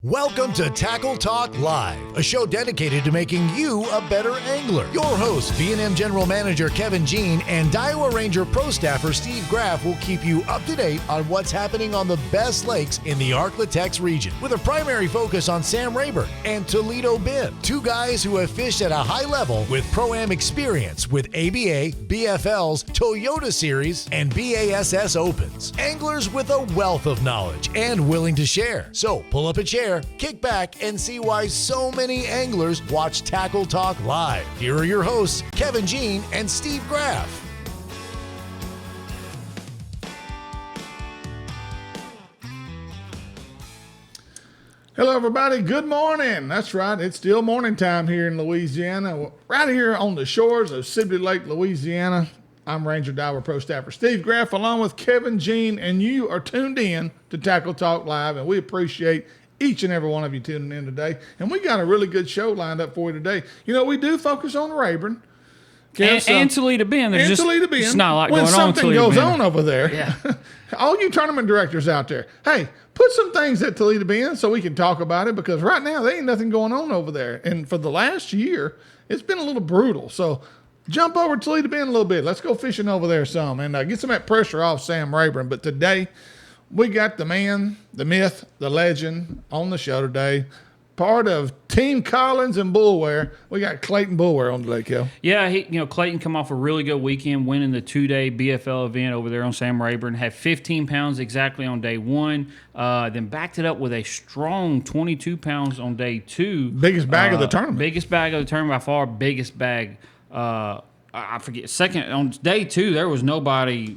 Welcome to Tackle Talk Live, a show dedicated to making you a better angler. Your host, V&M General Manager Kevin Jean and Iowa Ranger Pro Staffer Steve Graff will keep you up to date on what's happening on the best lakes in the Arklatex region, with a primary focus on Sam Rayburn and Toledo Bend, two guys who have fished at a high level with Pro-Am experience with ABA, BFLs, Toyota Series, and BASS Opens. Anglers with a wealth of knowledge and willing to share. So pull up a chair, kick back, and see why so many anglers watch Tackle Talk Live. Here are your hosts, Kevin Jean and Steve Graff. Hello, everybody. Good morning. That's right. It's still morning time here in Louisiana. Right here on the shores of Sibley Lake, Louisiana. I'm Ranger Iowa Pro Staffer Steve Graff, along with Kevin Jean, and you are tuned in to Tackle Talk Live, and we appreciate each and every one of you tuning in today. And we got a really good show lined up for you today. You know, we do focus on Rayburn. And Toledo Bend. There's Toledo Bend. It's not a lot when going on. When something goes on over there, yeah. All you tournament directors out there, hey, put some things at Toledo Bend so we can talk about it, because right now there ain't nothing going on over there. And for the last year, it's been a little brutal. So jump over to Toledo Bend a little bit. Let's go fishing over there some and get some of that pressure off Sam Rayburn. But today, we got the man, the myth, the legend on the show today. Part of Team Collins and Boulware. We got Clayton Boulware on today, Kel. Yeah, Clayton come off a really good weekend, winning the 2-day BFL event over there on Sam Rayburn. Had 15 pounds exactly on day one. Then backed it up with a strong 22 pounds on day two. Biggest bag of the tournament. Biggest bag of the tournament by far. Biggest bag. I forget. Second on day two, there was nobody.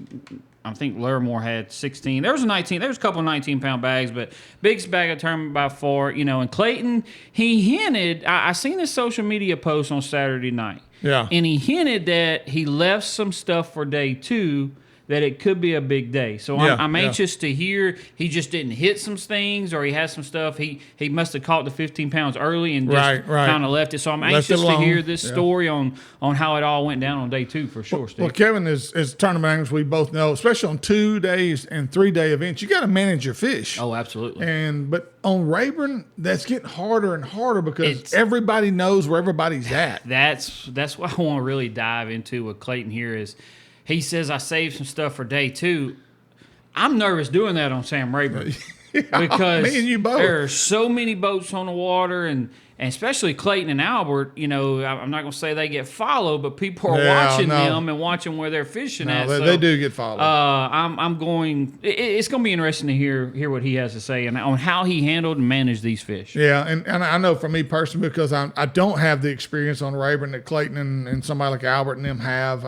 I think Larimore had 16. There was a 19. There was a couple of 19-pound bags, but biggest bag of tournament by far. And Clayton, he hinted. I seen this social media post on Saturday night. Yeah. And he hinted that he left some stuff for day two, that it could be a big day. So I'm anxious to hear he just didn't hit some things, or he has some stuff. He must have caught the 15 pounds early and just kind of left it. So I'm anxious to hear this story on how it all went down on day two for sure, Steve. Well, Kevin, as tournament anglers, we both know, especially on 2 days and 3 day events, you got to manage your fish. Oh, absolutely. But on Rayburn, that's getting harder and harder because everybody knows where everybody's at. That's what I want to really dive into with Clayton here is, he says, I saved some stuff for day two. I'm nervous doing that on Sam Rayburn because me and you both. There are so many boats on the water, and especially Clayton and Albert. I'm not going to say they get followed, but people are watching them and watching where they're fishing at. They do get followed. It's going to be interesting to hear what he has to say and on how he handled and managed these fish. Yeah, and I know for me personally, because I don't have the experience on Rayburn that Clayton and somebody like Albert and them have.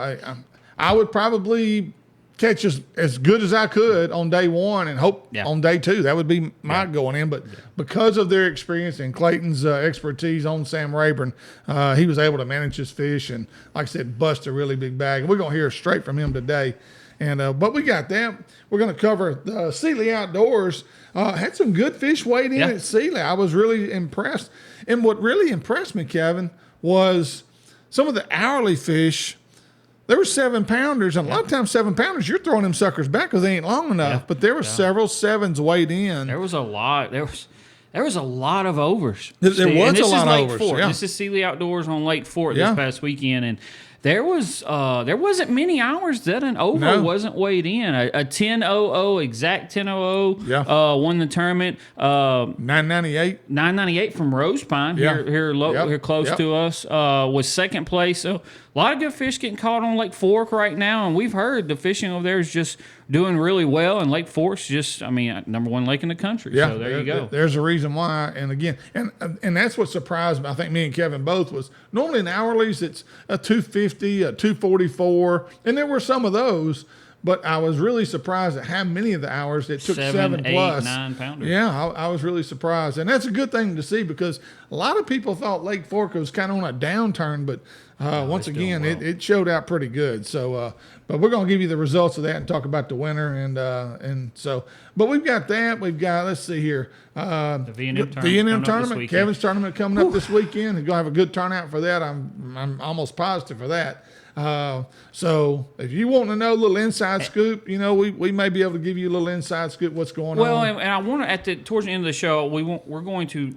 I would probably catch as good as I could on day one and hope on day two. That would be my going in. But because of their experience and Clayton's expertise on Sam Rayburn, he was able to manage his fish and, like I said, bust a really big bag. And we're going to hear straight from him today. And but we got that. We're going to cover the Sealy Outdoors. Had some good fish weighed in at Sealy. I was really impressed. And what really impressed me, Kevin, was some of the hourly fish. There were 7-pounders, and a lot of times 7-pounders, you're throwing them suckers back because they ain't long enough. But there were several 7s weighed in. There was a lot. There was a lot of overs. There was a lot of overs. Fort. This is Sealy Outdoors on Lake Fort this past weekend, and there wasn't many hours that an over wasn't weighed in. A 10.00 exact 10.00 won the tournament. 998 from Rose Pine here close to us was second place. So a lot of good fish getting caught on Lake Fork right now, and we've heard the fishing over there is just doing really well, and Lake Fork's just, number one lake in the country. Yeah, so there you go. There's a reason why, and again, and that's what surprised me. I think me and Kevin both was normally in hourlies it's a 250, a 244, and there were some of those. But I was really surprised at how many of the hours it took 7 plus. 9 pounders. Yeah, I was really surprised. And that's a good thing to see because a lot of people thought Lake Fork was kind of on a downturn, but once again, it showed out pretty good. So, but we're going to give you the results of that and talk about the winner. And so, but we've got that. We've got, let's see here. The V&M tournament. Kevin's tournament coming up this weekend. We're going to have a good turnout for that. I'm almost positive for that. So if you want to know a little inside scoop, we may be able to give you a little inside scoop what's going on. Well, and I want to, towards the end of the show, we're going to,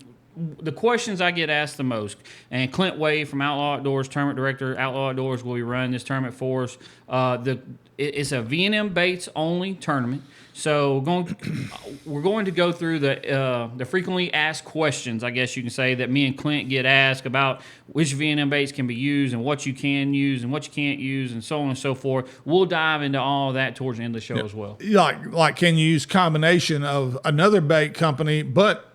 the questions I get asked the most, and Clint Wade from Outlaw Outdoors, tournament director, Outlaw Outdoors, will be running this tournament for us. It's a V&M Baits only tournament. So we're going to go through the frequently asked questions, I guess you can say, that me and Clint get asked about which V&M baits can be used and what you can use and what you can't use and so on and so forth. We'll dive into all of that towards the end of the show as well. Like can you use combination of another bait company, but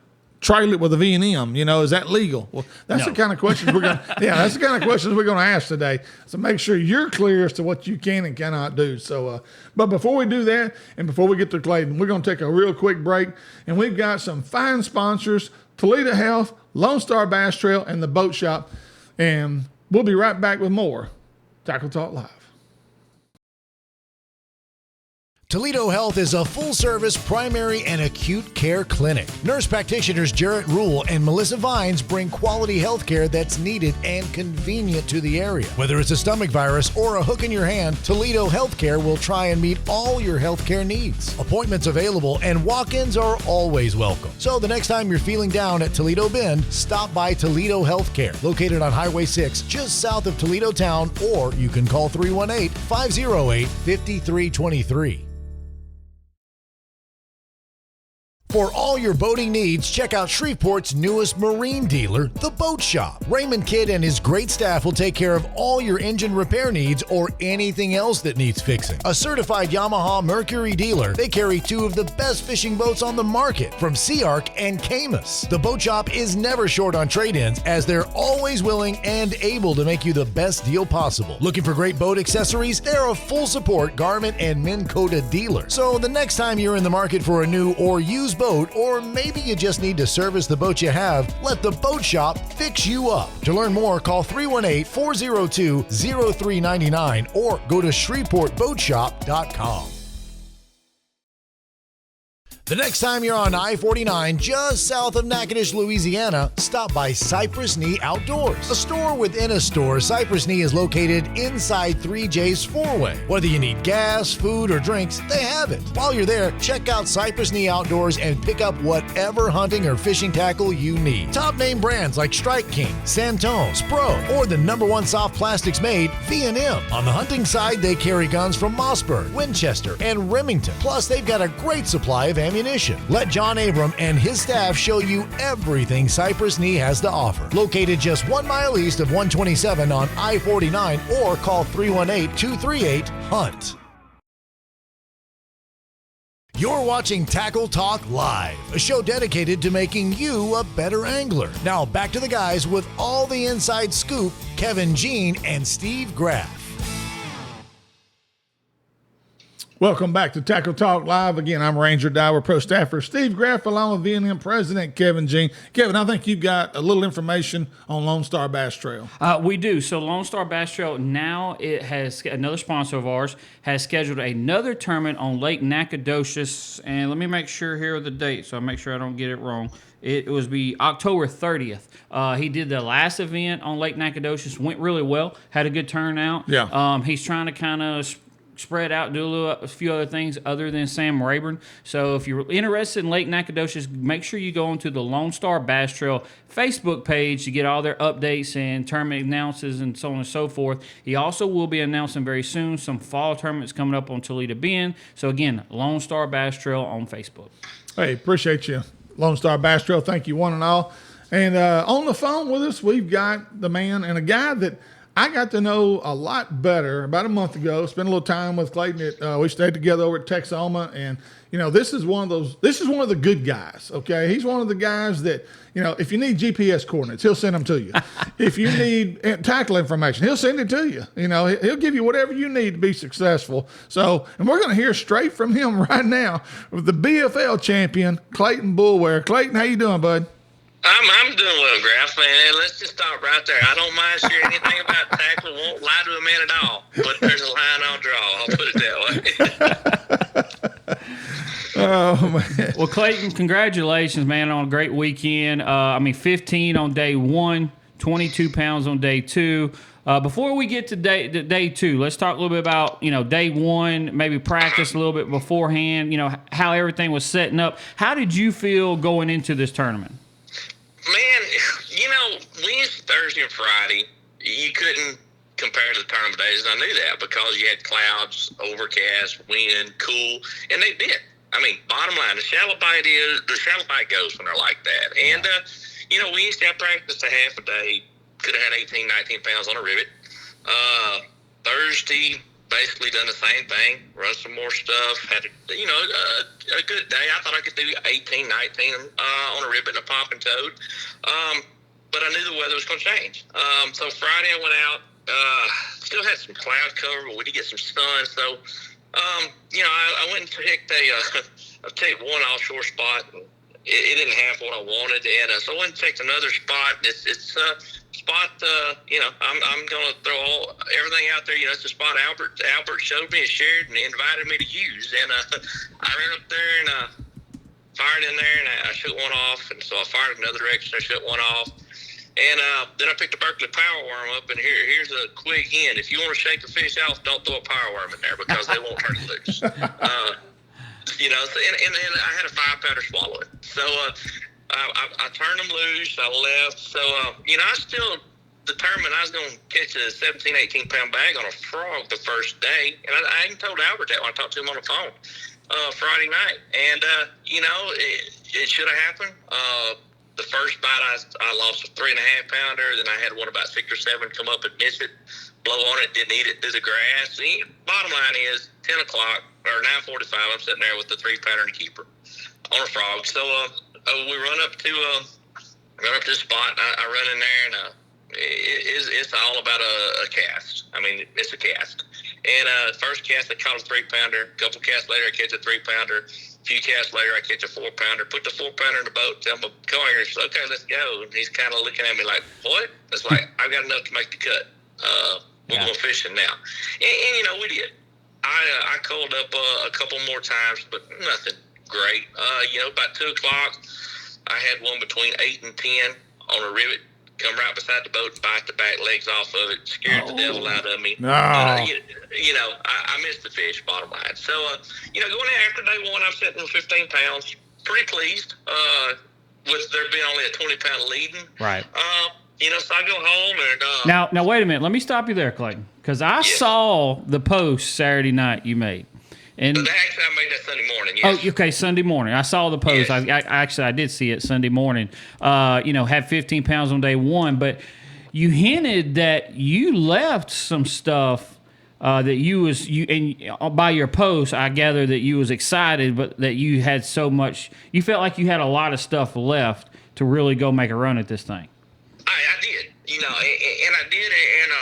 trail it with a V&M, is that legal? Well, that's the kind of questions we're going to, that's the kind of questions we're going to ask today. So make sure you're clear as to what you can and cannot do. So, but before we do that, and before we get to Clayton, we're going to take a real quick break, and we've got some fine sponsors, Toledo Health, Lone Star Bass Trail, and the Boat Shop, and we'll be right back with more Tackle Talk Live. Toledo Health is a full-service primary and acute care clinic. Nurse practitioners Jarrett Rule and Melissa Vines bring quality health care that's needed and convenient to the area. Whether it's a stomach virus or a hook in your hand, Toledo Healthcare will try and meet all your healthcare needs. Appointments available and walk-ins are always welcome. So the next time you're feeling down at Toledo Bend, stop by Toledo Healthcare, located on Highway 6, just south of Toledo Town, or you can call 318-508-5323. For all your boating needs, check out Shreveport's newest marine dealer, The Boat Shop. Raymond Kidd and his great staff will take care of all your engine repair needs or anything else that needs fixing. A certified Yamaha Mercury dealer, they carry two of the best fishing boats on the market from Sea Arc and Camus. The Boat Shop is never short on trade-ins, as they're always willing and able to make you the best deal possible. Looking for great boat accessories? They're a full support Garmin and Minn Kota dealer. So the next time you're in the market for a new or used boat, or maybe you just need to service the boat you have, let the Boat Shop fix you up. To learn more, call 318-402-0399 or go to ShreveportBoatShop.com. The next time you're on I-49 just south of Natchitoches, Louisiana, stop by Cypress Knee Outdoors. A store within a store, Cypress Knee is located inside 3J's four-way. Whether you need gas, food, or drinks, they have it. While you're there, check out Cypress Knee Outdoors and pick up whatever hunting or fishing tackle you need. Top name brands like Strike King, Santone, Spro, or the #1 soft plastics made, V&M. On the hunting side, they carry guns from Mossberg, Winchester, and Remington. Plus, they've got a great supply of ammunition. Let John Abram and his staff show you everything Cypress Knee has to offer. Located just 1 mile east of 127 on I-49, or call 318-238-HUNT. You're watching Tackle Talk Live, a show dedicated to making you a better angler. Now back to the guys with all the inside scoop, Kevin Jean and Steve Graff. Welcome back to Tackle Talk Live. Again, I'm Ranger Dyer Pro Staffer Steve Graff, along with V&M President Kevin Jean. Kevin, I think you've got a little information on Lone Star Bass Trail. We do. So Lone Star Bass Trail, now it has, another sponsor of ours, has scheduled another tournament on Lake Nacogdoches. And let me make sure here are the dates, so I make sure I don't get it wrong. It was be October 30th. He did the last event on Lake Nacogdoches, went really well, had a good turnout. Yeah. He's trying to kind of spread out, do a few other things other than Sam Rayburn. So if you're interested in Lake Nacogdoches, make sure you go onto the Lone Star Bass Trail Facebook page to get all their updates and tournament announces and so on and so forth. He also will be announcing very soon some fall tournaments coming up on Toledo Bend. So again, Lone Star Bass Trail on Facebook. Hey, appreciate you, Lone Star Bass Trail. Thank you, one and all. And on the phone with us, we've got the man and a guy that I got to know a lot better about a month ago. Spent a little time with Clayton. We stayed together over at Texoma, and this is one of the good guys. Okay, he's one of the guys that if you need GPS coordinates, he'll send them to you. If you need tackle information, he'll send it to you. He'll give you whatever you need to be successful. So, and we're going to hear straight from him right now with the BFL champion Clayton Boulware. Clayton, how you doing, bud? I'm doing well, Graff, man. Let's just stop right there. I don't mind sharing anything about tackle. Won't lie to a man at all. But there's a line I'll draw. I'll put it that way. Oh, man. Well, Clayton, congratulations, man, on a great weekend. 15 on day one, 22 pounds on day 2. Before we get to day 2, let's talk a little bit about, day 1, maybe practice a little bit beforehand, how everything was setting up. How did you feel going into this tournament? Man, Wednesday, Thursday, and Friday, you couldn't compare to the tournament days, and I knew that because you had clouds, overcast, wind, cool, and they did. I mean, bottom line, the shallow bite goes when they're like that. And, Wednesday I practiced a half a day, could have had 18, 19 pounds on a rivet. Thursday, basically done the same thing, run some more stuff, had a good day. I thought I could do 18, 19 on a rivet and a pop and toad. But I knew the weather was going to change. So Friday I went out, still had some cloud cover, but we did get some sun. So, I went and picked a one offshore spot, and it didn't have what I wanted. And so I went and picked another spot. It's a spot, I'm going to throw everything out there. It's a spot Albert showed me and shared and invited me to use. And I ran up there and fired in there, and I shot one off. And so I fired in another direction. I shot one off. And then I picked a Berkeley power worm up, and here's a quick hint. If you want to shake a fish off, don't throw a power worm in there because they won't turn it loose. So, and I had a 5-pounder swallow it. So I turned them loose. I left. So, I still determined I was going to catch a 17, 18-pound bag on a frog the first day. And I even told Albert that when I talked to him on the phone Friday night. And, it should have happened. The first bite, I lost a 3.5-pounder. Then I had one about 6 or 7 come up and miss it, blow on it, didn't eat it through the grass. Bottom line is 10 o'clock or 9:45. I'm sitting there with the 3-pounder and a keeper on a frog. So we run up to this spot. And I run in there, and it's all about a cast. I mean, it's a cast. And first cast, I caught a 3-pounder. A couple casts later, I catch a 3-pounder. A few casts later, I catch a 4-pounder. Put the 4-pounder in the boat. Tell my co-angler, okay, let's go. And he's kind of looking at me like, what? It's like, I've got enough to make the cut. We're going fishing now. And we did. I called up a couple more times, but nothing great. About 2 o'clock, I had one between 8 and 10 on a rivet. Come right beside the boat and bite the back legs off of it. Scared the devil out of me. No. I missed the fish, bottom line. So, going in after day 1, I'm sitting with 15 pounds. Pretty pleased with there being only a 20-pound leading. Right. So I go home and... Now, wait a minute. Let me stop you there, Clayton, because I saw the post Saturday night you made. And actually, I made that Sunday morning, yes. Oh, okay, Sunday morning. I saw the post. Yes. I did see it Sunday morning. Had 15 pounds on day 1, but you hinted that you left some stuff and by your post, I gather that you was excited, but that you had so much. You felt like you had a lot of stuff left to really go make a run at this thing. I did, and I did, and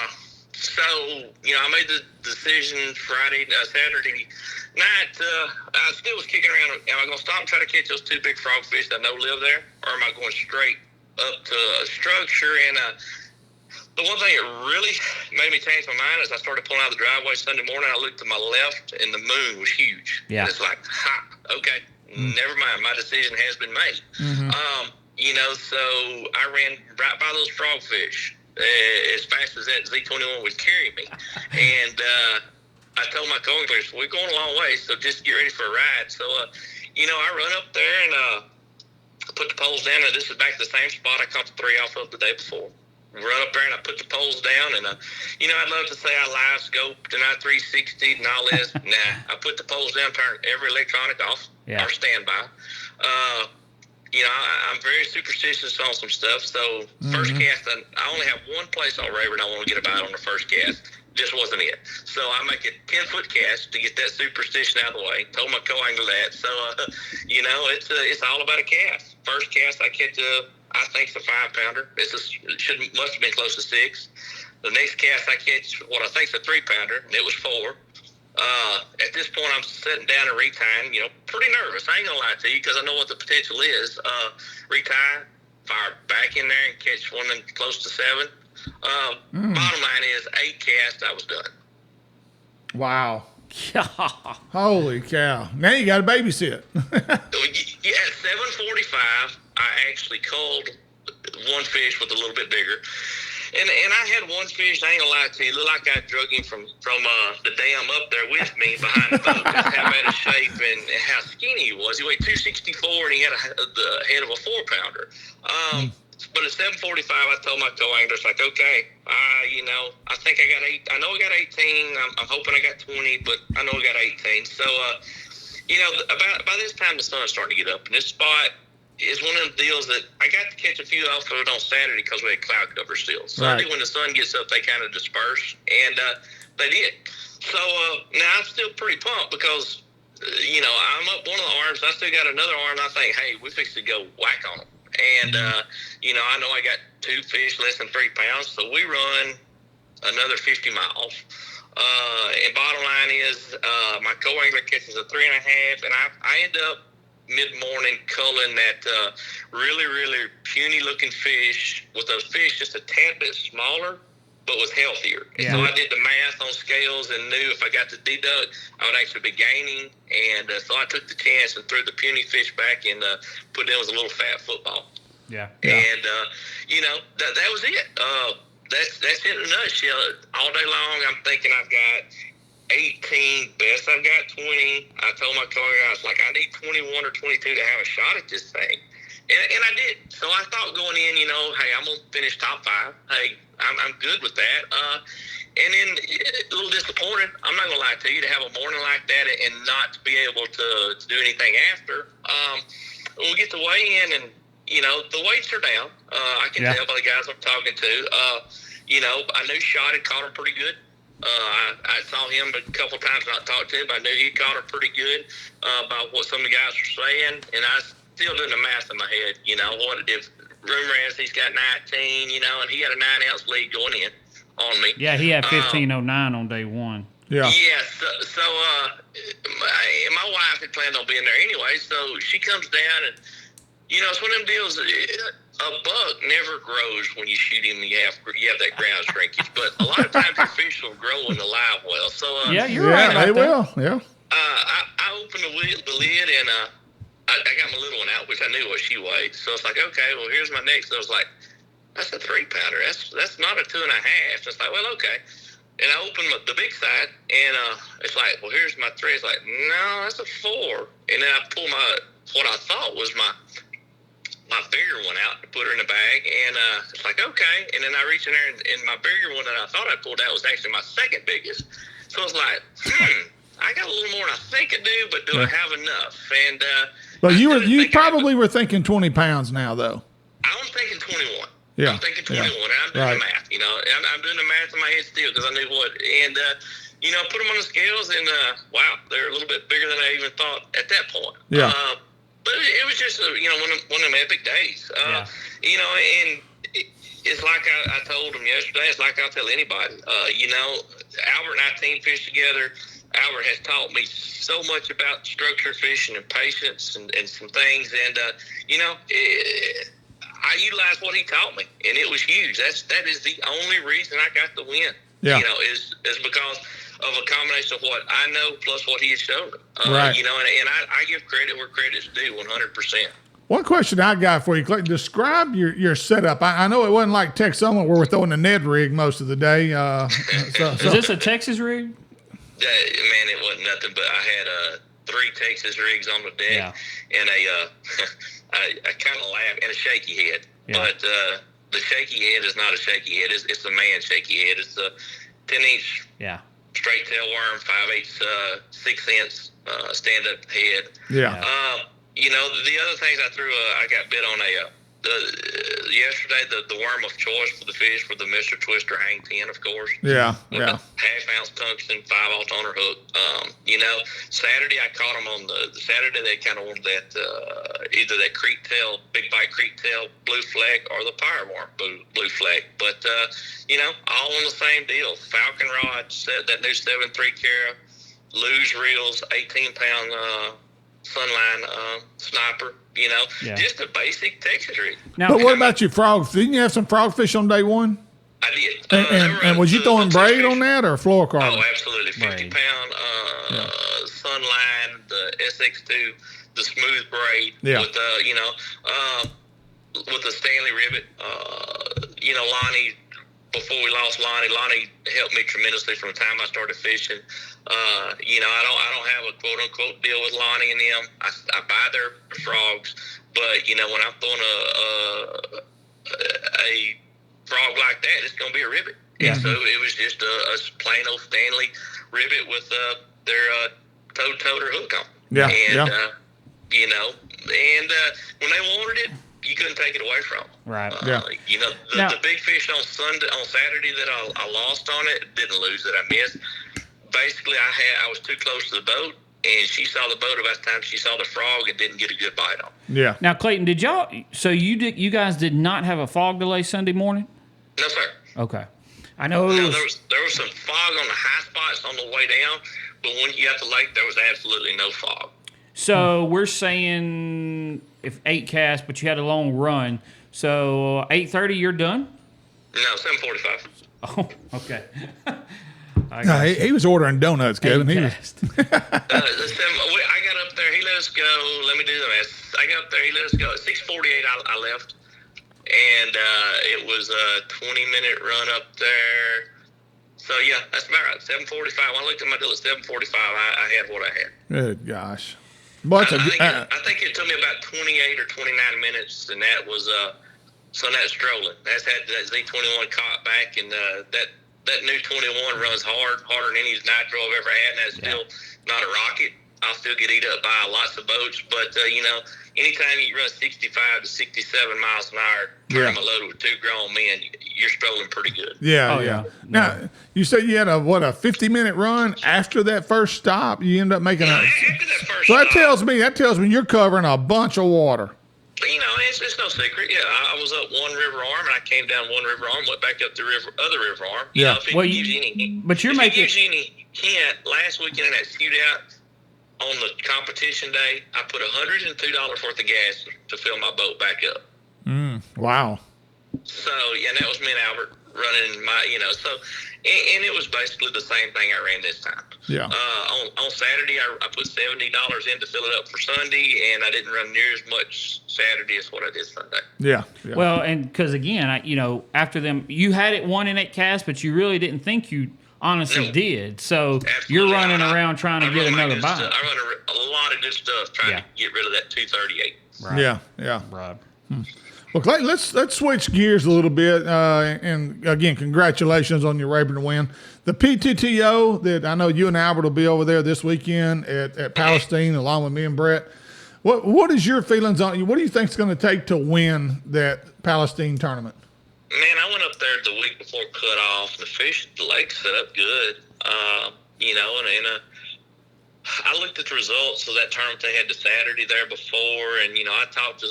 so I made the decision Saturday night. I still was kicking around. Am I going to stop and try to catch those 2 big frogfish that I know live there, or am I going straight up to a structure? And the one thing that really made me change my mind is I started pulling out of the driveway Sunday morning. I looked to my left, and the moon was huge. Yeah. And it's like, okay, never mind. My decision has been made. Mm-hmm. So I ran right by those frogfish as fast as that Z21 would carry me. And I told my co-anglers, we're going a long way, so just get ready for a ride. So, I run up there and put the poles down. And this is back to the same spot I caught the 3 off of the day before. Run up there and I put the poles down. And, I'd love to say I live scoped and I 360'd and all this. Nah, I put the poles down, turned every electronic off or standby. I'm very superstitious on some stuff. So first cast, I only have one place on Rayburn I want to get a bite on the first cast. Just wasn't it. So I make a 10-foot cast to get that superstition out of the way. Told my co-angler that. So, it's all about a cast. First cast I catch I think it's a 5-pounder. Must have been close to 6. The next cast I catch what I think is a 3-pounder, and it was 4. At this point, I'm sitting down and retying, pretty nervous. I ain't gonna lie to you because I know what the potential is. Retie, fire back in there and catch one close to 7. Bottom line is 8 casts, I was done. Wow. Holy cow. Now you got to babysit. At 7:45, I actually called one fish with a little bit bigger. And I had one fish, I ain't gonna lie to you, looked like I drug him from the dam up there with me behind the boat. That's how out of shape and how skinny he was. He weighed 264 and he had the head of a 4-pounder. But at 7:45, I told my co-anglers, like, okay, I think I got 8. I know I got 18. I'm hoping I got 20, but I know I got 18. So, about by this time the sun's starting to get up, and this spot is one of them deals that I got to catch a few off of it on Saturday because we had cloud cover still. Sunday, when the sun gets up, they kind of disperse, and they did. So now I'm still pretty pumped because, I'm up one of the arms. I still got another arm. I think, hey, we fixed to go whack on them. And, I know I got 2 fish less than 3 pounds, so we run another 50 miles. And bottom line is my co-angler catches a 3.5, and I end up mid-morning culling that really, really puny-looking fish with those fish just a tad bit smaller, but was healthier. And so I did the math on scales and knew if I got the deduct, I would actually be gaining. And so I took the chance and threw the puny fish back and put them as a little fat football. Yeah. And, that was it. That's it in a nutshell. All day long, I'm thinking I've got 18, best I've got 20. I told my co-angler, I was like, I need 21 or 22 to have a shot at this thing. And I did. So I thought going in, hey, I'm going to finish top 5. Hey, I'm good with that. And then a little disappointed, I'm not going to lie to you, to have a morning like that and not to be able to do anything after. We'll get to weigh in and, the weights are down. I can tell by the guys I'm talking to. I knew Shot had caught him pretty good. I saw him a couple times, not talked to him, but I knew he caught her pretty good about what some of the guys were saying. And I still doing the math in my head, what it did. Rumor is he's got 19, and he had a 9-ounce lead going in on me. Yeah, he had 15.09 on day 1. Yeah. Yeah, so my wife had planned on being there anyway, so she comes down and, it's one of them deals, a buck never grows when you shoot him and you have that ground shrinkage, but a lot of times your fish will grow in the live well. So you're right about they that. will, yeah. I opened the lid and I got my little one out, which I knew what she weighed. So it's like, okay, well, here's my next. So I was like, that's a 3-pounder. That's not a 2.5. It's like, well, okay. And I opened the big side, and it's like, well, here's my 3. It's like, no, that's a 4. And then I pull what I thought was my bigger one out to put her in the bag, and it's like, okay. And then I reach in there, and my bigger one that I thought I pulled out was actually my second biggest. So it's like, I got a little more than I think I do, but do I have enough? And but you probably were thinking 20 pounds now, though. I'm thinking 21. Yeah. I'm thinking 21, and I'm doing the math. I'm doing the math in my head still because I knew what. And put them on the scales, and wow, they're a little bit bigger than I even thought at that point. Yeah. But it was just one of them epic days. And it's like I told them yesterday. It's like I'll tell anybody. Albert and I team fish together. Albert has taught me so much about structured fishing and patience and some things. And I utilized what he taught me, and it was huge. That is the only reason I got the win. Yeah. Is because of a combination of what I know plus what he has shown me. Right. And I give credit where credit's due 100%. One question I got for you, Clayton, describe your setup. I know it wasn't like Texoma where we're throwing a Ned rig most of the day. Is this a Texas rig? Man, it wasn't nothing, but I had 3 Texas rigs on the deck and I kind of laughed, and a shaky head. Yeah. But the shaky head is not a shaky head. It's a man shaky head. It's a 10-inch straight tail worm, 5/8, 6-inch stand-up head. Yeah. The other things I threw, I got bit on yesterday, the worm of choice for the fish for the Mr. Twister Hang 10, of course. Yeah, with a 1/2-ounce tungsten 5/0 toner hook. Saturday I caught them on the Saturday. They kind of wanted that either that creek tail, big bite creek tail blue flag, or the fire worm blue flag. But all on the same deal. Falcon rod, that new 7.3 carat, luge reels, 18-pound Sunline sniper. Just a basic Texas rig. Now, but what about your frog? Didn't you have some frogfish on day 1? I did. And was you throwing braid on that or fluorocarbon? Oh, absolutely. 50-pound Sunline, the SX2, the smooth braid. Yeah. With with the Stanley ribbit. Lonnie, before we lost Lonnie helped me tremendously from the time I started fishing. I don't have a quote unquote deal with Lonnie and them. I buy their frogs, but when I'm throwing a frog like that, it's going to be a ribbit. Yeah. And so it was just a plain old Stanley ribbit with their toad-toter hook on. Yeah. And when they wanted it, you couldn't take it away from them. Right. The big fish on Saturday that I lost on it, didn't lose it, I missed. Basically, I was too close to the boat, and she saw the boat about the time she saw the frog and didn't get a good bite on it. Yeah. Now, Clayton, you guys did not have a fog delay Sunday morning? No, sir. Okay. I know there was some fog on the high spots on the way down, but when you got to the lake, there was absolutely no fog. So we're saying if 8 casts, but you had a long run. So 8:30, you're done? No, 7:45. Oh, okay. He was ordering donuts, Kevin. I got up there. He let us go. Let me do the math. I got up there. He let us go. At 6:48, I left. And it was a 20-minute run up there. So, yeah, that's about right. 7:45. When I looked at my deal at 7:45, I had what I had. Good gosh. But I think it took me about 28 or 29 minutes, and that was strolling. That's had that Z21 caught back, and that new 21 runs harder than any nitro I've ever had, and that's still not a rocket. I'll still get eat up by lots of boats, but anytime you run 65 to 67 miles an hour, tournament loaded with 2 grown men, you're strolling pretty good. Yeah. Now, you said you had a 50-minute run after that first stop. You end up making after that first so stop. that tells me you're covering a bunch of water. It's no secret. Yeah, I was up one river arm, and I came down one river arm, went back up the other river arm. But you're making. Gives you any hint, last weekend in that shootout on the competition day, I put $102 worth of gas to fill my boat back up. Wow. So and that was me and Albert running my, and it was basically the same thing I ran this time. Yeah. On Saturday, I put $70 in to fill it up for Sunday, and I didn't run near as much Saturday as what I did Sunday. Yeah. Well, and because again, after them, you had it 1 in 8 casts, but you really didn't think you honestly did. So Absolutely. You're running around trying to get another bite. I run a lot of good stuff trying to get rid of that 238. Right. Yeah. Right. Well, Clayton, let's switch gears a little bit. And again, congratulations on your Rayburn win. The PTTO that I know you and Albert will be over there this weekend at Palestine along with me and Brett. What is your feelings on you? What do you think it's going to take to win that Palestine tournament? Man, I went up there the week before cutoff. The lake set up good, and I looked at the results of that tournament they had the Saturday there before, and I talked to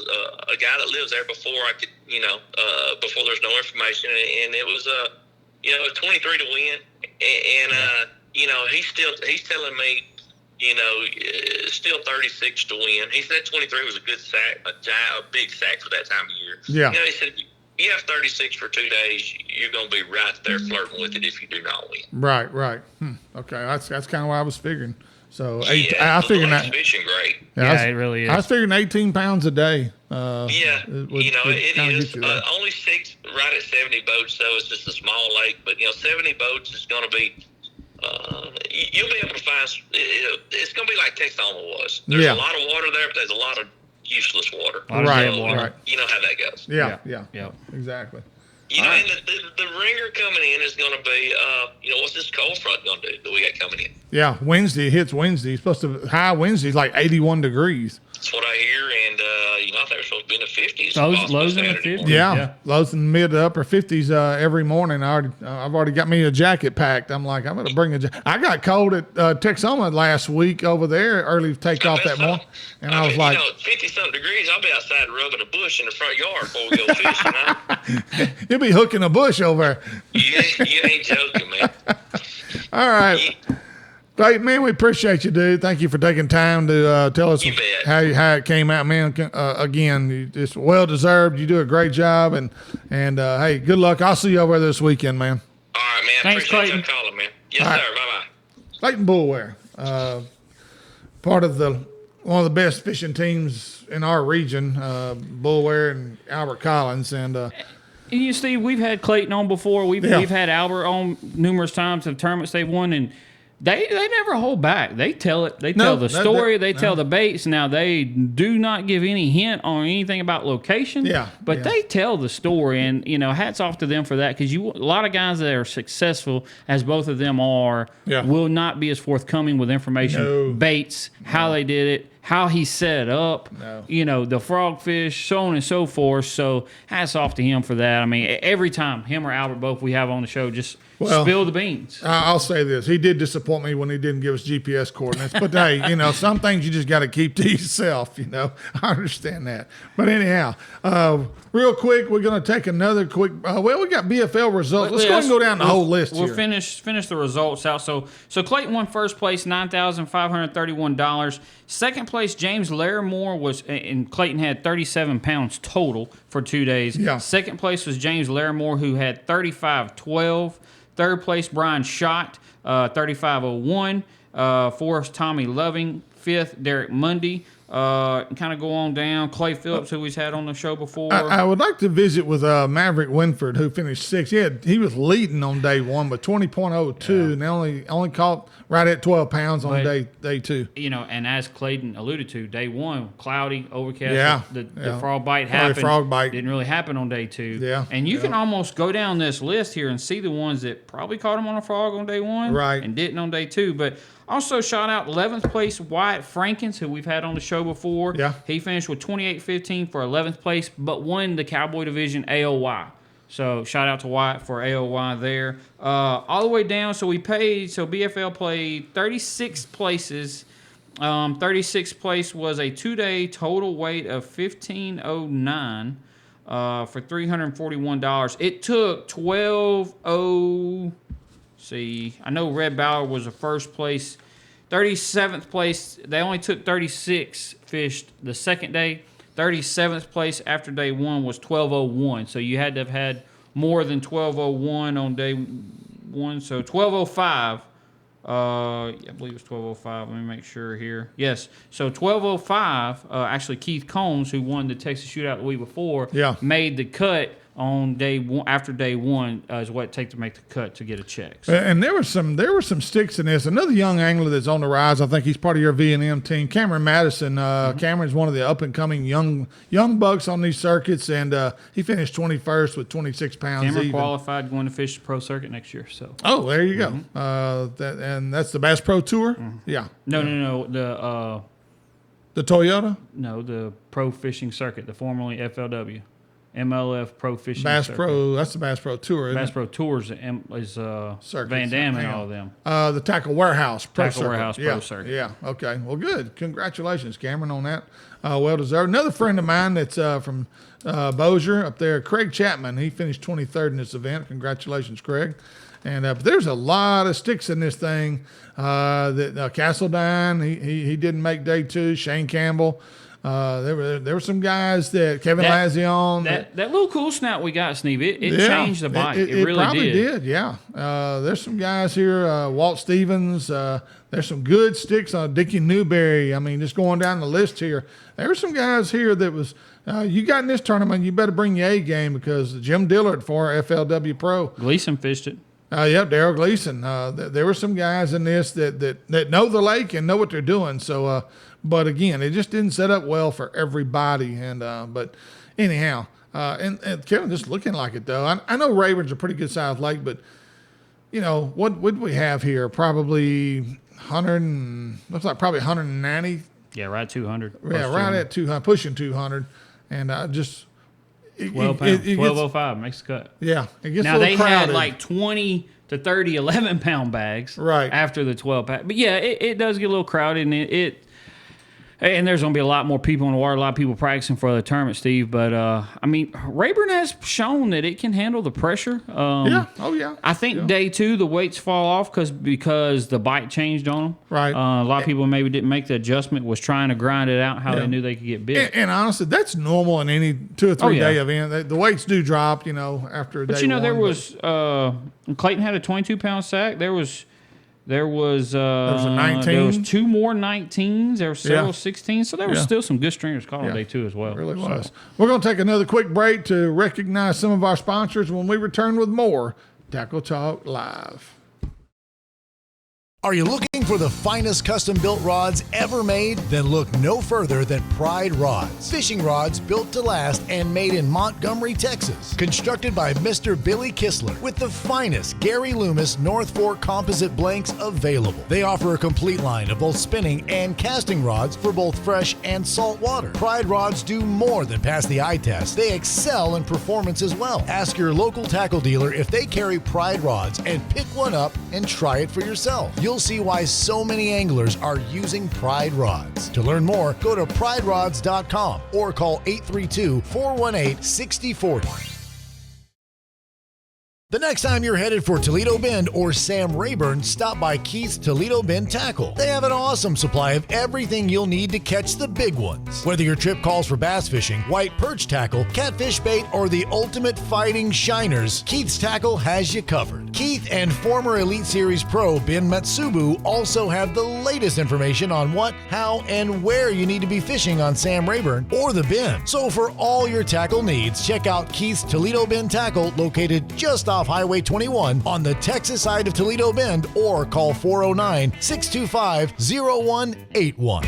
a guy that lives there before I could, before there's no information, and it was 23 to win, and he's telling me, still 36 to win. He said 23 was a good sack, a big sack for that time of year. Yeah. He said you have 36 for 2 days, you're going to be right there flirting with it if you do not win. Right. Okay, that's kind of what I was figuring. So I figured that fishing great. It really is. I was figuring 18 pounds a day. It is only 6 right at 70 boats, so it's just a small lake. But 70 boats is going to be. You'll be able to find. It's going to be like Texoma was. There's a lot of water there, but there's a lot of useless water. Right. You know how that goes. Yeah. Exactly. And the ringer coming in is going to be, what's this cold front going to do that we got coming in? Yeah, Wednesday. It hits Wednesday. It's supposed to high Wednesday is like 81 degrees. That's what I hear, and I think they're supposed to be in the 50s. Lows in the 50s. Yeah, lows in the mid to upper 50s every morning. I've already got me a jacket packed. I'm like, I'm going to bring a jacket. I got cold at Texoma last week over there, early takeoff that morning, and I was like, 50-something degrees, I'll be outside rubbing a bush in the front yard before we go fishing. You'll be hooking a bush over there. You ain't joking, man. All right. Great, man. We appreciate you, dude. Thank you for taking time to tell us how it came out, man. Again, it's well deserved. You do a great job, and hey, good luck. I'll see you over there this weekend, man. All right, man. Thanks, Appreciate Clayton. you calling, man. Yes, All right. sir. Bye-bye. Clayton Boulware, part of the one of the best fishing teams in our region, Boulware and Albert Collins, and you, Steve, we've had Clayton on before. We've had Albert on numerous times of tournaments they've won, and they never hold back. They tell it. They tell the story. They tell the baits. Now they do not give any hint on anything about location. But they tell the story, and hats off to them for that, because a lot of guys that are successful, as both of them are, will not be as forthcoming with information, baits, how they did it, how he set it up, the frogfish, so on and so forth. So hats off to him for that. I mean, every time him or Albert both we have on the show, just spill the beans. I'll say this. He did disappoint me when he didn't give us GPS coordinates. But, hey, some things you just got to keep to yourself, I understand that. But anyhow, real quick, we're going to take another quick we got BFL results. Let's go ahead and go down the whole list here. We'll finish the results out. So Clayton won first place, $9,531. Second place, James Larimore and Clayton had 37 pounds total for 2 days. Second place was James Larimore, who had 35.12. Third place, Brian Schott, 35.01. Fourth, Tommy Loving. Fifth, Derek Mundy. Kind of go on down. Clay Phillips, who we've had on the show before. I would like to visit with Maverick Winford, who finished sixth. He was leading on day one, but 20.02, and they only caught right at 12 pounds on day two. And as Clayton alluded to, day one, cloudy, overcast. The frog bite happened. Frog bite didn't really happen on day two. And you can can almost go down this list here and see the ones that probably caught him on a frog on day one, and didn't on day two. But also shout out 11th place Wyatt Frankins, who we've had on the show before. He finished with 28.15 for 11th place, but won the Cowboy Division AOY. So shout out to Wyatt for AOY there. All the way down, so BFL played 36 places. 36th place was a 2-day total weight of 15.09 for $341. It took 12.0. See, I know Red Bauer was the first place. 37th place, they only took 36 fish the second day. 37th place after day one was 12.01. So you had to have had more than 12.01 on day one. So 12.05. I believe it was 12.05. Let me make sure here. Yes. So 12.05. Actually, Keith Combs, who won the Texas Shootout the week before, made the cut on day one. After day one is what it takes to make the cut to get a check. So. And there were some sticks in this. Another young angler that's on the rise. I think he's part of your V&M team, Cameron Madison. Cameron's one of the up and coming young bucks on these circuits, and he finished 21st with 26 pounds. Cameron qualified going to fish the pro circuit next year. So there you go. And that's the Bass Pro Tour. Yeah. No. The Toyota. No, the pro fishing circuit, the formerly FLW. MLF Pro Fishing Bass Circuit. Pro, that's the Bass Pro Tour, isn't Bass it? Pro Tours is Van Dam and all of them. The Tackle Warehouse Pro Circuit. Warehouse Pro Circuit. Yeah, okay. Well, good. Congratulations, Cameron, on that. Well deserved. Another friend of mine that's from Bossier up there, Craig Chapman. He finished 23rd in this event. Congratulations, Craig. And but there's a lot of sticks in this thing. Castledine, he didn't make day two. Shane Campbell. There were some guys that Kevin Lazion. That little cool snout we got, Steve. It changed the bite. It really probably did. Yeah. There's some guys here. Walt Stevens. There's some good sticks on Dickie Newberry. I mean, just going down the list here. There were some guys here that was. You got in this tournament, you better bring your A game, because Jim Dillard for FLW Pro. Gleason fished it. Daryl Gleason. There were some guys in this that know the lake and know what they're doing. So. But again, it just didn't set up well for everybody. And but anyhow, and Kevin, just looking like it though. I know Rayburn's a pretty good sized lake, but what would we have here? Probably 100 and looks like probably 190. Yeah, right at 200. Yeah, right at 200, pushing 200, and just 12.05 makes the cut. Yeah, it gets now a little crowded. Had like 20 to 30 11-pound bags after the 12 pack. But yeah, it does get a little crowded, and and there's going to be a lot more people in the water, a lot of people practicing for the tournament, Steve. But, I mean, Rayburn has shown that it can handle the pressure. Yeah. I think day two, the weights fall off because the bite changed on them. Right. A lot of people maybe didn't make the adjustment, was trying to grind it out how they knew they could get big. And honestly, that's normal in any 2 or 3 day event. The weights do drop, after a day. But, there was Clayton had a 22-pound sack. There was There was a 19. There was 2 more 19s. There were several 16s. So there was still some good stringers caught on day 2 as well. It really was. We're going to take another quick break to recognize some of our sponsors when we return with more Tackle Talk Live. Are you looking for the finest custom-built rods ever made? Then look no further than Pride Rods. Fishing rods built to last and made in Montgomery, Texas. Constructed by Mr. Billy Kistler with the finest Gary Loomis North Fork composite blanks available. They offer a complete line of both spinning and casting rods for both fresh and salt water. Pride Rods do more than pass the eye test. They excel in performance as well. Ask your local tackle dealer if they carry Pride Rods and pick one up and try it for yourself. You'll see why so many anglers are using Pride Rods. To learn more, go to priderods.com or call 832-418-6040. The next time you're headed for Toledo Bend or Sam Rayburn, stop by Keith's Toledo Bend Tackle. They have an awesome supply of everything you'll need to catch the big ones. Whether your trip calls for bass fishing, white perch tackle, catfish bait, or the ultimate fighting shiners, Keith's Tackle has you covered. Keith and former Elite Series pro Ben Matsubu also have the latest information on what, how, and where you need to be fishing on Sam Rayburn or the Bend. So for all your tackle needs, check out Keith's Toledo Bend Tackle, located just off Highway 21 on the Texas side of Toledo Bend, or call 409-625-0181.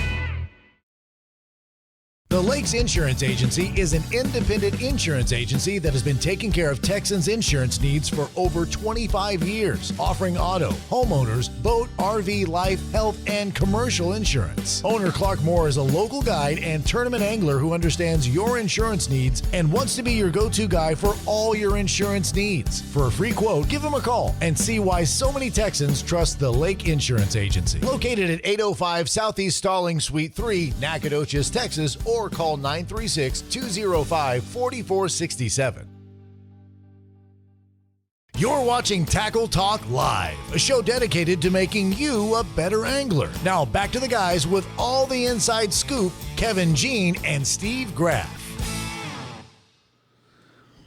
The Lakes Insurance Agency is an independent insurance agency that has been taking care of Texans' insurance needs for over 25 years, offering auto, homeowners, boat, RV, life, health, and commercial insurance. Owner Clark Moore is a local guide and tournament angler who understands your insurance needs and wants to be your go-to guy for all your insurance needs. For a free quote, give him a call and see why so many Texans trust the Lake Insurance Agency. Located at 805 Southeast Stalling Suite 3, Nacogdoches, Texas, or call 936-205-4467. You're watching Tackle Talk Live, a show dedicated to making you a better angler. Now back to the guys with all the inside scoop, Kevin Jean and Steve Graff.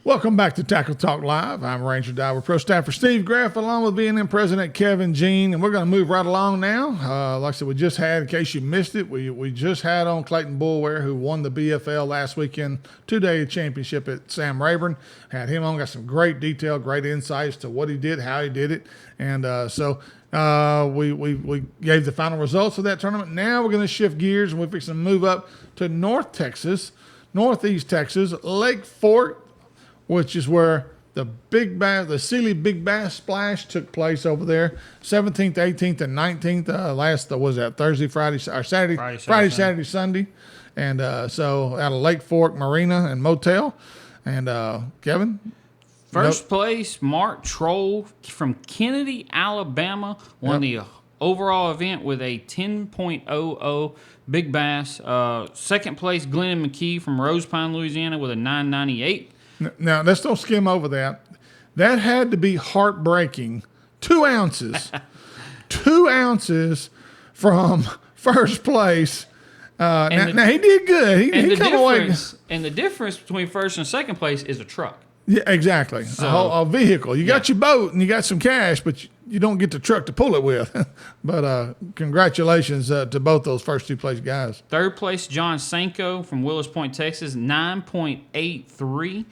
Welcome back to Tackle Talk Live. I'm Ranger Diver Pro Staffer Steve Graff, along with V&M President Kevin Jean, and we're going to move right along now. Like I said, we just had, in case you missed it, we just had on Clayton Boulware, who won the BFL last weekend, 2-day championship at Sam Rayburn. Had him on, got some great detail, great insights to what he did, how he did it, and so we gave the final results of that tournament. Now we're going to shift gears, and we're fixing to move up to northeast Texas, Lake Fork, which is where the big bass, the Sealy Big Bass Splash took place over there, 17th, 18th, and 19th. Friday, Saturday, Sunday. And so out of Lake Fork Marina and Motel. And Kevin? First place, Mark Troll from Kennedy, Alabama, won the overall event with a 10.00 Big Bass. Second place, Glenn McKee from Rose Pine, Louisiana, with a 998. Now, let's don't skim over that. That had to be heartbreaking. 2 ounces. 2 ounces from first place. Now, he did good. He come away. And the difference between first and second place is a truck. Yeah, exactly. So, a vehicle. You got your boat and you got some cash, but you don't get the truck to pull it with. But congratulations to both those first 2 place guys. Third place, John Sanko from Willis Point, Texas, 9.83.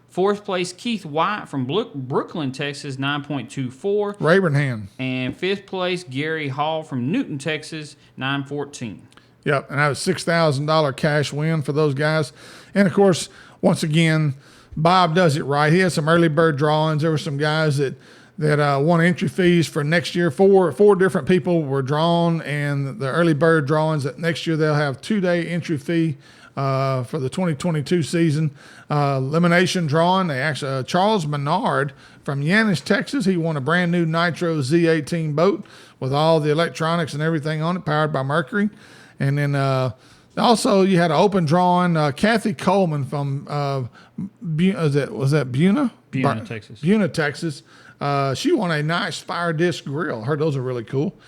Fourth place, Keith White from Brooklyn, Texas, 9.24. Rayburn hand. And fifth place, Gary Hall from Newton, Texas, 9.14. Yep, and that was $6,000 cash win for those guys. And, of course, once again, Bob does it right. He had some early bird drawings. There were some guys that won entry fees for next year. Four different people were drawn, and the early bird drawings that next year they'll have 2-day entry fee for the 2022 season. Elimination drawing. They actually Charles Menard from Yanis, Texas. He won a brand new Nitro Z18 boat with all the electronics and everything on it, powered by Mercury. And then also you had an open drawing. Kathy Coleman from was that Buna? Buna, Texas. Buna, Texas. She won a nice Fire Disc grill. Heard those are really cool.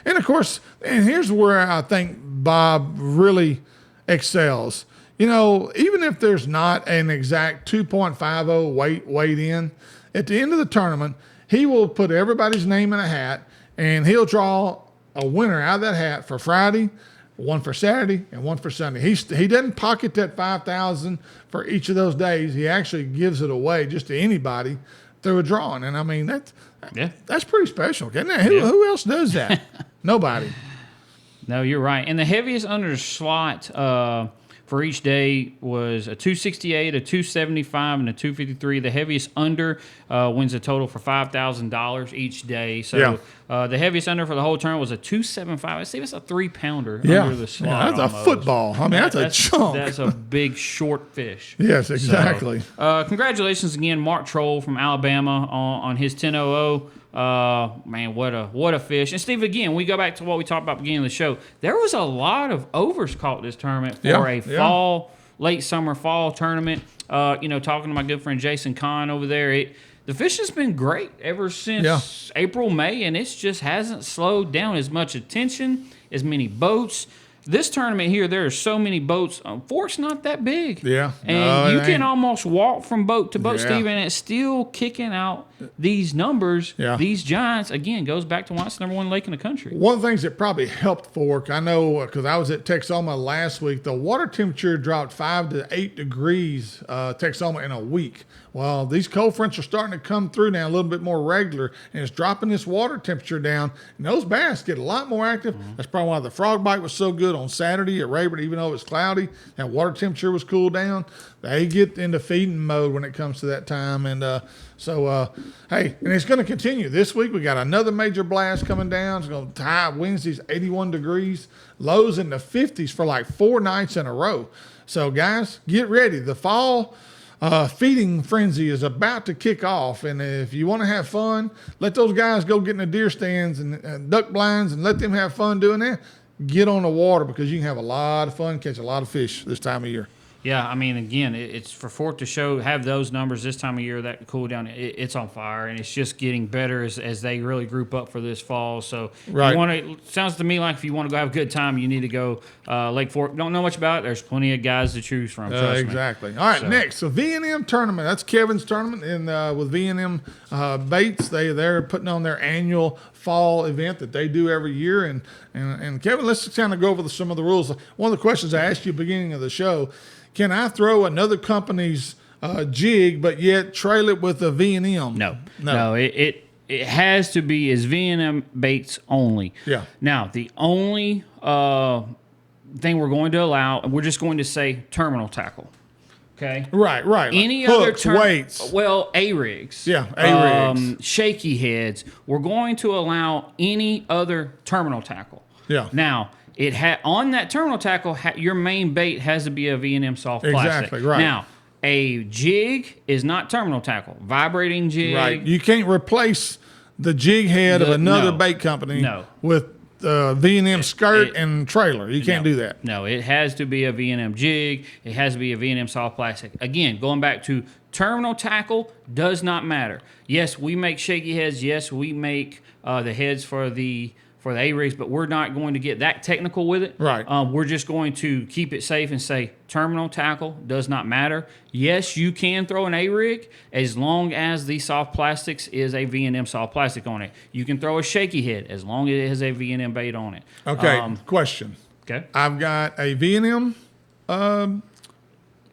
And of course, and here's where I think Bob really excels. You know, even if there's not an exact 2.50 weight in, at the end of the tournament, he will put everybody's name in a hat, and he'll draw a winner out of that hat for Friday, one for Saturday, and one for Sunday. He doesn't pocket that $5,000 for each of those days. He actually gives it away just to anybody through a drawing. And I mean, that's pretty special, isn't it? Who else does that? Nobody. No, you're right. And the heaviest under the slot for each day was a 268, a 275, and a 253. The heaviest under wins a total for $5,000 each day. So the heaviest under for the whole tournament was a 275. I see that's a 3-pounder under the slot. Yeah, that's almost. a football. I mean, that's a chunk. That's a big, short fish. Yes, exactly. So, congratulations again, Mark Troll from Alabama on his 10.00. Man, what a fish. And Steve, again, we go back to what we talked about at the beginning of the show. There was a lot of overs caught this tournament for a fall, late summer, fall tournament. Talking to my good friend Jason Kahn over there, the fish has been great ever since April, May, and it just hasn't slowed down. As much attention, as many boats. This tournament here, there are so many boats. Fork's not that big. Yeah. And you can almost walk from boat to boat, Yeah. Steve, and it's still kicking out these numbers. Yeah. These giants, again, goes back to why it's the #1 lake in the country. One of the things that probably helped Fork, I know because I was at Texoma last week, the water temperature dropped 5 to 8 degrees Texoma in a week. Well, these cold fronts are starting to come through now a little bit more regular, and it's dropping this water temperature down, and those bass get a lot more active. That's probably why the frog bite was so good on Saturday at Rayburn, even though it was cloudy. That water temperature was cooled down. They get into feeding mode when it comes to that time, and hey, and it's going to continue. This week we got another major blast coming down. It's going to tie Wednesday's 81 degrees, lows in the 50s for like 4 nights in a row. So guys, get ready. The fall feeding frenzy is about to kick off, and if you want to have fun, let those guys go get in the deer stands and duck blinds and let them have fun doing that. Get on the water because you can have a lot of fun, catch a lot of fish this time of year. Yeah, I mean, again, it's for Fork to have those numbers this time of year, that cool down. It's on fire, and it's just getting better as they really group up for this fall. So, sounds to me like if you want to go have a good time, you need to go Lake Fork. Don't know much about it. There's plenty of guys to choose from. Trust Exactly. me. All right, next, the V&M Tournament. That's Kevin's tournament, and with V&M Baits, they're putting on their annual fall event that they do every year. And Kevin, let's just kind of go over some of the rules. One of the questions I asked you at the beginning of the show, can I throw another company's jig but yet trail it with a V&M? No. It has to be as V&M Baits only. Yeah. Now, the only thing we're going to allow, we're just going to say terminal tackle. Okay. Right. Any hooks, other weights. Well, A-rigs. Yeah, A-rigs. Shaky heads. We're going to allow any other terminal tackle. Yeah. Now, on that terminal tackle, your main bait has to be a V&M soft plastic. Exactly, right. Now, a jig is not terminal tackle. Vibrating jig. Right. You can't replace the jig head of another bait company with V&M skirt and trailer. You can't do that. No, it has to be a V&M jig. It has to be a V&M soft plastic. Again, going back to terminal tackle does not matter. Yes, we make shaky heads. Yes, we make the heads for the A-rigs, but we're not going to get that technical with it. Right. We're just going to keep it safe and say terminal tackle does not matter. Yes, you can throw an A-rig as long as the soft plastics is a V&M soft plastic on it. You can throw a shaky head as long as it has a V&M bait on it. Okay, question. Okay. I've got a V&M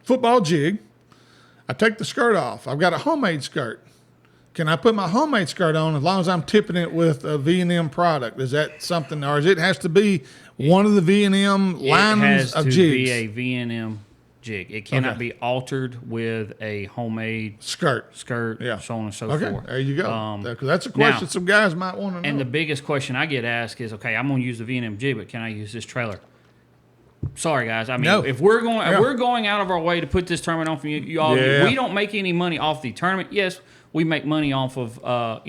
football jig. I take the skirt off. I've got a homemade skirt. Can I put my homemade skirt on as long as I'm tipping it with a V&M product? Is that something, or it has to be one of the V&M lines of jigs? It has to be a V&M jig. It cannot be altered with a homemade skirt, so on and so forth. Okay, there you go. Because that's a question some guys might want to know. And the biggest question I get asked is, okay, I'm going to use the V&M jig, but can I use this trailer? Sorry, guys. I mean, if we're going out of our way to put this tournament on for you all, we don't make any money off the tournament. Yes, we make money off of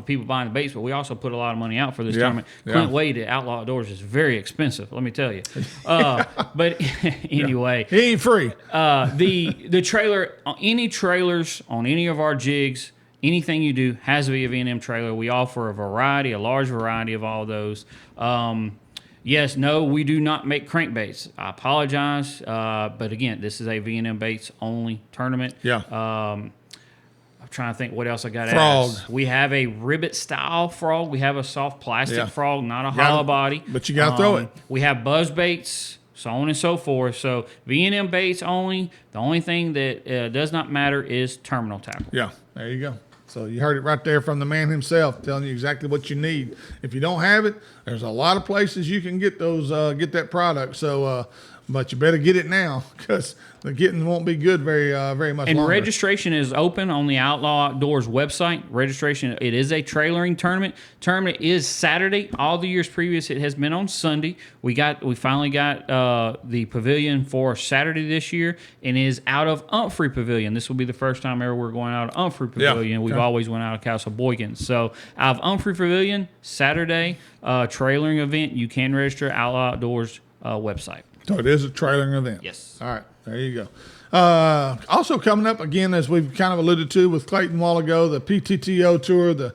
people buying the baits, but we also put a lot of money out for this tournament. Clint Wade at Outlaw Outdoors is very expensive, let me tell you. But anyway, he ain't free. The trailer, any trailers on any of our jigs, anything you do has to be a V&M trailer. We offer a large variety of all those. Yes, no, we do not make crankbaits. I apologize, but again, this is a V&M Baits only tournament. Yeah. I'm trying to think what else I got. Frog. We have a ribbit style frog. We have a soft plastic frog, not a hollow body. But you got to throw it. We have buzz baits, so on and so forth. So V&M baits only. The only thing that does not matter is terminal tackle. Yeah, there you go. So you heard it right there from the man himself, telling you exactly what you need. If you don't have it, there's a lot of places you can get those, get that product. So, but you better get it now because the getting won't be good very much and longer. Registration is open on the Outlaw Outdoors website. Registration, it is a trailering tournament. Tournament is Saturday. All the years previous, it has been on Sunday. We finally got the pavilion for Saturday this year, and it is out of Umphrey Pavilion. This will be the first time ever we're going out of Umphrey Pavilion. Yeah. We've always went out of Castle Boykins. So out of Umphrey Pavilion, Saturday, trailering event. You can register at Outlaw Outdoors website. So it is a trailering event. Yes. All right. There you go. Also coming up, again, as we've kind of alluded to with Clayton a while ago, the PTTO tour,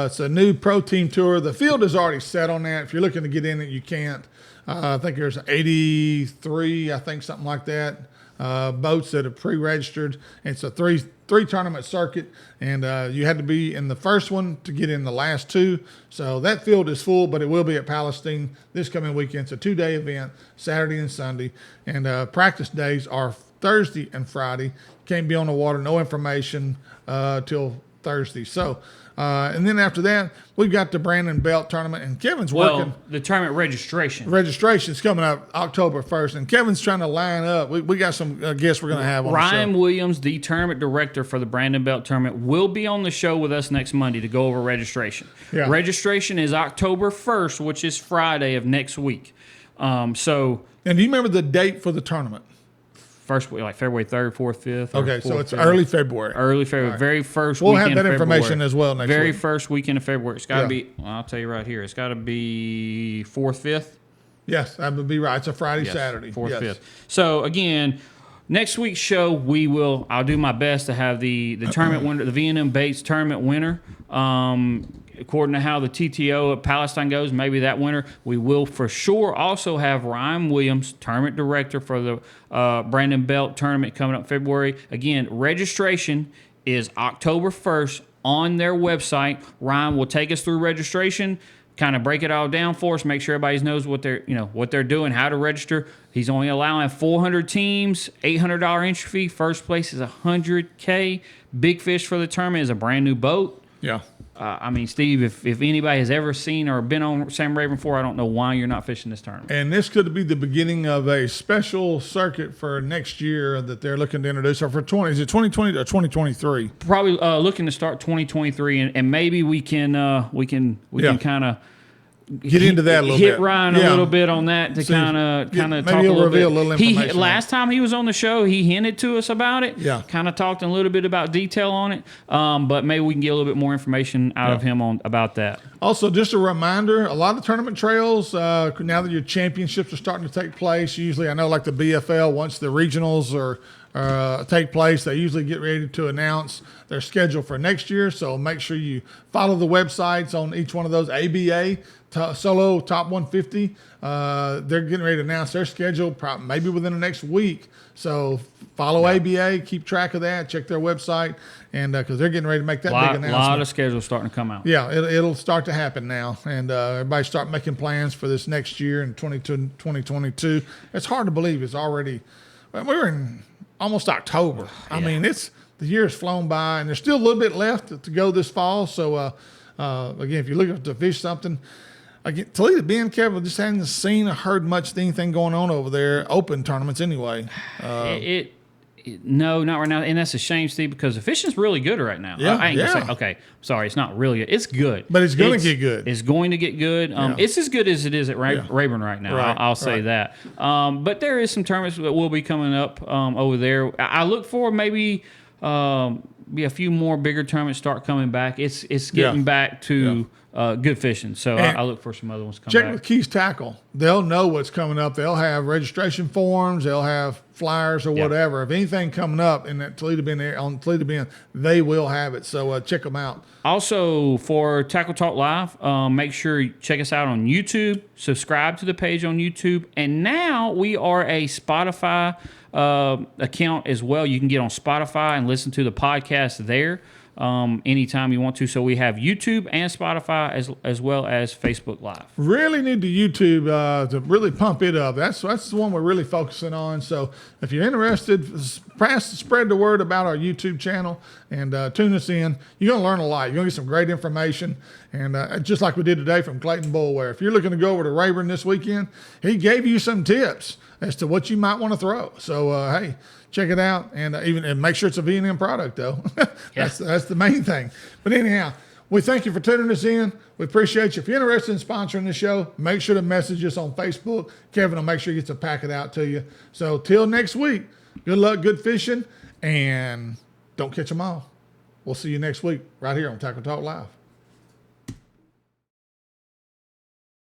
it's a new pro team tour. The field is already set on that. If you're looking to get in it, you can't. I think there's 83, something like that, boats that are pre-registered. It's a three tournament circuit, and you had to be in the first one to get in the last two. So that field is full, but it will be at Palestine this coming weekend. It's a 2-day event, Saturday and Sunday, and practice days are Thursday and Friday. Can't be on the water, no information till Thursday. So, and then after that, we've got the Brandon Belt tournament, and Kevin's working. The tournament registration. Registration's coming up October 1st, and Kevin's trying to line up. We got some guests we're going to have on Ryan the show. Williams, the tournament director for the Brandon Belt tournament, will be on the show with us next Monday to go over registration. Yeah. Registration is October 1st, which is Friday of next week. And do you remember the date for the tournament? First week, like February 3rd, 4th, 5th. Okay, so it's early February. Early February, right. very first We'll weekend have that of February. information as well next very week. first weekend of February. It's got to Yeah. be, well, I'll tell you right here, it's got to be 4th, 5th. Yes, that would be right. It's a Friday, Yes, Saturday. 4th, yes. 5th. So again, next week's show, I'll do my best to have the tournament winner, the V&M Baits tournament winner. According to how the TTO at Palestine goes, maybe that winner. We will for sure also have Ryan Williams, tournament director for the Brandon Belt tournament coming up February. Again, registration is October 1st on their website. Ryan will take us through registration, kind of break it all down for us, make sure everybody knows what they're doing, how to register. He's only allowing 400 teams, $800 entry fee. First place is $100K. Big fish for the tournament is a brand new boat. Yeah. Steve, if anybody has ever seen or been on Sam Rayburn before, I don't know why you're not fishing this tournament. And this could be the beginning of a special circuit for next year that they're looking to introduce. Or for 2020 or 2023? Probably looking to start 2023, and maybe we can kind of get into that a little bit. Hit Ryan a little bit on that to kind of talk a little bit. A little information. Last time he was on the show, he hinted to us about it. Yeah. Kind of talked a little bit about detail on it. But maybe we can get a little bit more information out of him about that. Also, just a reminder, a lot of tournament trails, now that your championships are starting to take place, usually I know like the BFL, once the regionals take place, they usually get ready to announce their schedule for next year. So make sure you follow the websites on each one of those. ABA, Solo Top 150, they're getting ready to announce their schedule maybe within the next week. So follow ABA, keep track of that, check their website, and because they're getting ready to make that big announcement. A lot of schedules starting to come out. Yeah, it'll start to happen now, and everybody start making plans for this next year in 2022. It's hard to believe it's already. We're in almost October. I mean, the year's flown by, and there's still a little bit left to go this fall. So again, if you're looking to fish something. Again, Toledo being Kevin, just hadn't seen or heard much anything going on over there. Open tournaments anyway. No, not right now, and that's a shame, Steve, because the fishing's really good right now. Yeah, I ain't gonna say, okay, sorry, it's not really good. It's good, but it's going to get good. It's going to get good. It's as good as it is at Rayburn right now. Right, I'll say that. But there is some tournaments that will be coming up over there. I look for maybe a few more bigger tournaments start coming back. It's getting back to. Good fishing, so I look for some other ones to come check back. with Keys Tackle. They'll know what's coming up. They'll have registration forms. They'll have flyers or whatever. If anything coming up in that Toledo Bend, they will have it. So check them out. Also, for Tackle Talk Live, make sure you check us out on YouTube. Subscribe to the page on YouTube, and now we are a Spotify account as well. You can get on Spotify and listen to the podcast podcast there anytime you want to. So we have YouTube and Spotify as well as Facebook Live. Really need the YouTube to really pump it up. That's the one we're really focusing on. So if you're interested, spread the word about our YouTube channel and tune us in. You're going to learn a lot. You're going to get some great information. And just like we did today from Clayton Boulware, if you're looking to go over to Rayburn this weekend, he gave you some tips as to what you might want to throw. So, hey, check it out, and make sure it's a V&M product, though. That's the main thing. But anyhow, we thank you for tuning us in. We appreciate you. If you're interested in sponsoring the show, make sure to message us on Facebook. Kevin will make sure he gets a packet out to you. So till next week, good luck, good fishing, and don't catch them all. We'll see you next week right here on Tackle Talk Live.